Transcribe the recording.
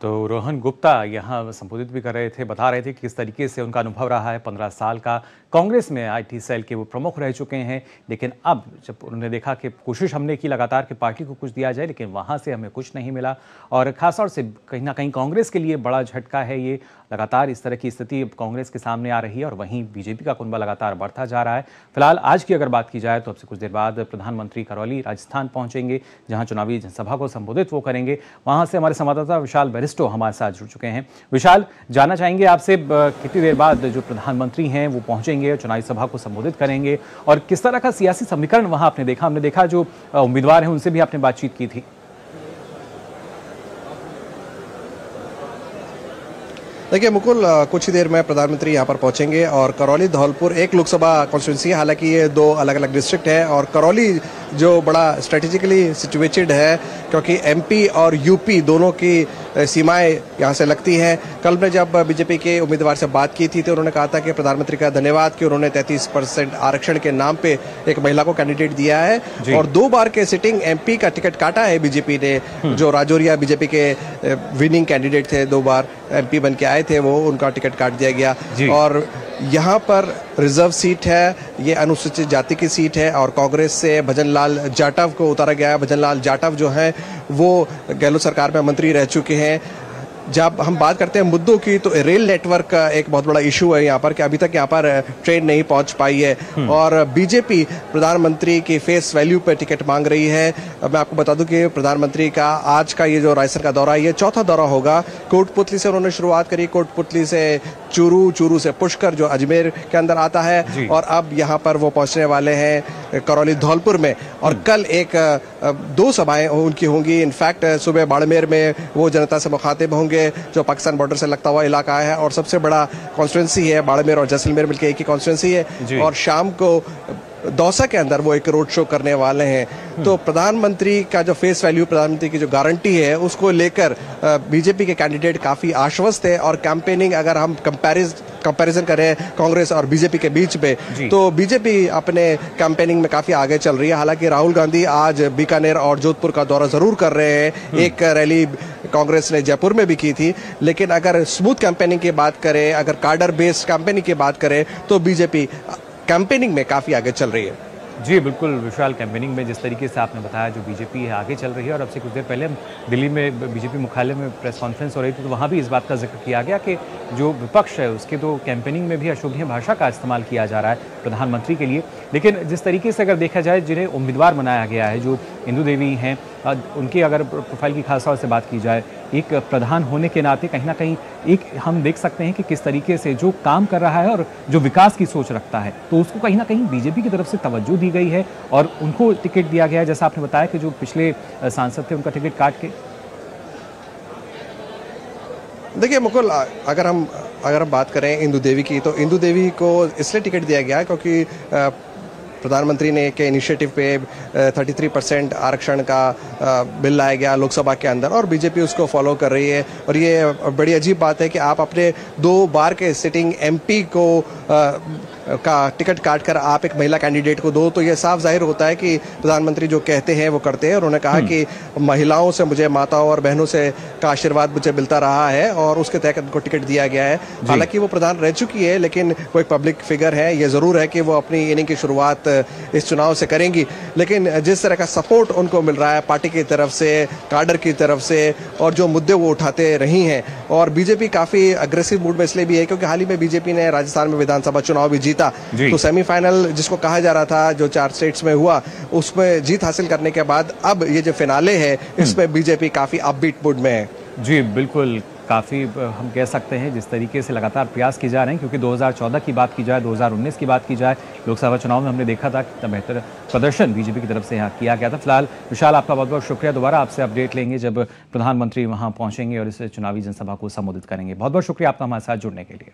तो रोहन गुप्ता यहाँ संबोधित भी कर रहे थे, बता रहे थे कि किस तरीके से उनका अनुभव रहा है। 15 साल का कांग्रेस में आईटी सेल के वो प्रमुख रह चुके हैं, लेकिन अब जब उन्होंने देखा कि कोशिश हमने की लगातार कि पार्टी को कुछ दिया जाए, लेकिन वहाँ से हमें कुछ नहीं मिला। और खासतौर से कहीं ना कहीं कांग्रेस के लिए बड़ा झटका है ये। लगातार इस तरह की स्थिति कांग्रेस के सामने आ रही है और वहीं बीजेपी का कुनबा लगातार बढ़ता जा रहा है। फिलहाल आज की अगर बात की जाए तो अब से कुछ देर बाद प्रधानमंत्री करौली राजस्थान पहुंचेंगे, जहां चुनावी जनसभा को संबोधित वो करेंगे। वहां से हमारे संवाददाता विशाल बैरिस्टो हमारे साथ जुड़ चुके हैं। विशाल, जानना चाहेंगे आपसे कितनी देर बाद जो प्रधानमंत्री हैं वो पहुंचेंगे, चुनावी सभा को संबोधित करेंगे, और किस तरह का सियासी समीकरण वहां आपने देखा? हमने देखा जो उम्मीदवार हैं उनसे भी आपने बातचीत की थी। देखिए मुकुल, कुछ ही देर में प्रधानमंत्री यहाँ पर पहुंचेंगे और करौली धौलपुर एक लोकसभा कॉन्स्टिट्यूंसी है। हालांकि ये दो अलग अलग डिस्ट्रिक्ट है और करौली जो बड़ा स्ट्रेटेजिकली सिचुएटेड है क्योंकि एमपी और यूपी दोनों की सीमाएं यहाँ से लगती हैं। कल मैं जब बीजेपी के उम्मीदवार से बात की थी तो उन्होंने कहा था कि प्रधानमंत्री का धन्यवाद कि उन्होंने 33% आरक्षण के नाम पे एक महिला को कैंडिडेट दिया है और 2 बार के सिटिंग एमपी का टिकट काटा है बीजेपी ने। जो राजौरिया बीजेपी के विनिंग कैंडिडेट थे, 2 बार एमपी बन के आए थे, वो उनका टिकट काट दिया गया। और यहाँ पर रिजर्व सीट है, ये अनुसूचित जाति की सीट है और कांग्रेस से भजनलाल जाटव को उतारा गया है। भजनलाल जाटव जो है वो गहलोत सरकार में मंत्री रह चुके हैं। जब हम बात करते हैं मुद्दों की तो रेल नेटवर्क का एक बहुत बड़ा इशू है यहाँ पर कि अभी तक यहाँ पर ट्रेन नहीं पहुँच पाई है और बीजेपी प्रधानमंत्री की फेस वैल्यू पर टिकट मांग रही है। मैं आपको बता दूं कि प्रधानमंत्री का आज का ये जो राजस्थान का दौरा है ये 4था दौरा होगा। कोटपुतली से उन्होंने शुरुआत करी, कोटपुतली से चूरू, चूरू से पुष्कर जो अजमेर के अंदर आता है और अब यहाँ पर वो पहुँचने वाले हैं करौली धौलपुर में। और कल 2 सभाएं उनकी होंगी। इनफैक्ट सुबह बाड़मेर में वो जनता से मुखातिब होंगे जो पाकिस्तान बॉर्डर से लगता हुआ इलाका है और सबसे बड़ा कॉन्स्टिट्यूंसी है। बाड़मेर और जैसलमेर मिलकर एक ही कॉन्स्टिट्यूंसी है और शाम को दौसा के अंदर वो एक रोड शो करने वाले हैं। तो प्रधानमंत्री का जो फेस वैल्यू, प्रधानमंत्री की जो गारंटी है उसको लेकर बीजेपी के कैंडिडेट काफी आश्वस्त है और कैंपेनिंग अगर हम कंपैरिजन करें कांग्रेस और बीजेपी के बीच में तो बीजेपी अपने कैंपेनिंग में काफी आगे चल रही है। हालांकि राहुल गांधी आज बीकानेर और जोधपुर का दौरा जरूर कर रहे हैं। एक रैली कांग्रेस ने जयपुर में भी की थी, लेकिन अगर स्मूथ कैंपेनिंग की बात करें, अगर कार्डर बेस्ड कैंपेनिंग की बात करें तो बीजेपी कैंपेनिंग में काफी आगे चल रही है। जी बिल्कुल विशाल, कैंपेनिंग में जिस तरीके से आपने बताया जो बीजेपी है आगे चल रही है। और अब से कुछ देर पहले हम दिल्ली में बीजेपी मुख्यालय में प्रेस कॉन्फ्रेंस हो रही थी तो वहाँ भी इस बात का जिक्र किया गया कि जो विपक्ष है उसके तो कैंपेनिंग में भी अशोभनीय भाषा का इस्तेमाल किया जा रहा है प्रधानमंत्री के लिए। लेकिन जिस तरीके से अगर देखा जाए जिन्हें उम्मीदवार बनाया गया है, जो इंदु देवी हैं, उनकी अगर प्रोफाइल की खास तौर से बात की जाए, एक प्रधान होने के नाते कहीं ना कहीं एक हम देख सकते हैं कि किस तरीके से जो काम कर रहा है और जो विकास की सोच रखता है तो उसको कहीं ना कहीं बीजेपी की तरफ से तवज्जो दी गई है और उनको टिकट दिया गया है। जैसा आपने बताया कि जो पिछले सांसद थे उनका टिकट काट के। देखिए मुकुल, अगर हम बात करें इंदु देवी की तो इंदु देवी को इसलिए टिकट दिया गया है क्योंकि प्रधानमंत्री ने के इनिशिएटिव पे 33% आरक्षण का बिल लाया गया लोकसभा के अंदर और बीजेपी उसको फॉलो कर रही है। और ये बड़ी अजीब बात है कि आप अपने 2 बार के सिटिंग एमपी को का टिकट काटकर आप एक महिला कैंडिडेट को दो, तो ये साफ जाहिर होता है कि प्रधानमंत्री जो कहते हैं वो करते हैं। उन्होंने कहा कि महिलाओं से मुझे, माताओं और बहनों से का आशीर्वाद मुझे मिलता रहा है और उसके तहत उनको टिकट दिया गया है। हालांकि वो प्रधान रह चुकी है लेकिन वो एक पब्लिक फिगर है। ये जरूर है कि वो अपनी इनिंग की शुरुआत इस चुनाव से करेंगी, लेकिन जिस तरह का सपोर्ट उनको मिल रहा है पार्टी की तरफ से, काडर की तरफ से और जो मुद्दे वो उठाते रही हैं, और बीजेपी काफी अग्रेसिव मूड में इसलिए भी है क्योंकि हाल ही में बीजेपी ने राजस्थान में विधानसभा चुनाव भी जीता। तो सेमीफाइनल जिसको कहा जा रहा था जो 4 स्टेट्स में हुआ उसमें जीत हासिल करने के बाद अब ये जो फिनाले है इसमें बीजेपी काफी अपबीट मूड में है। जी बिल्कुल, काफ़ी हम कह सकते हैं जिस तरीके से लगातार प्रयास किए जा रहे हैं, क्योंकि 2014 की बात की जाए, 2019 की बात की जाए, लोकसभा चुनाव में हमने देखा था कितना बेहतर प्रदर्शन बीजेपी की तरफ से यहाँ किया गया था। फिलहाल विशाल, आपका बहुत बहुत शुक्रिया। दोबारा आपसे अपडेट लेंगे जब प्रधानमंत्री वहाँ पहुँचेंगे और इस चुनावी जनसभा को संबोधित करेंगे। बहुत बहुत शुक्रिया आपका हमारे साथ जुड़ने के लिए।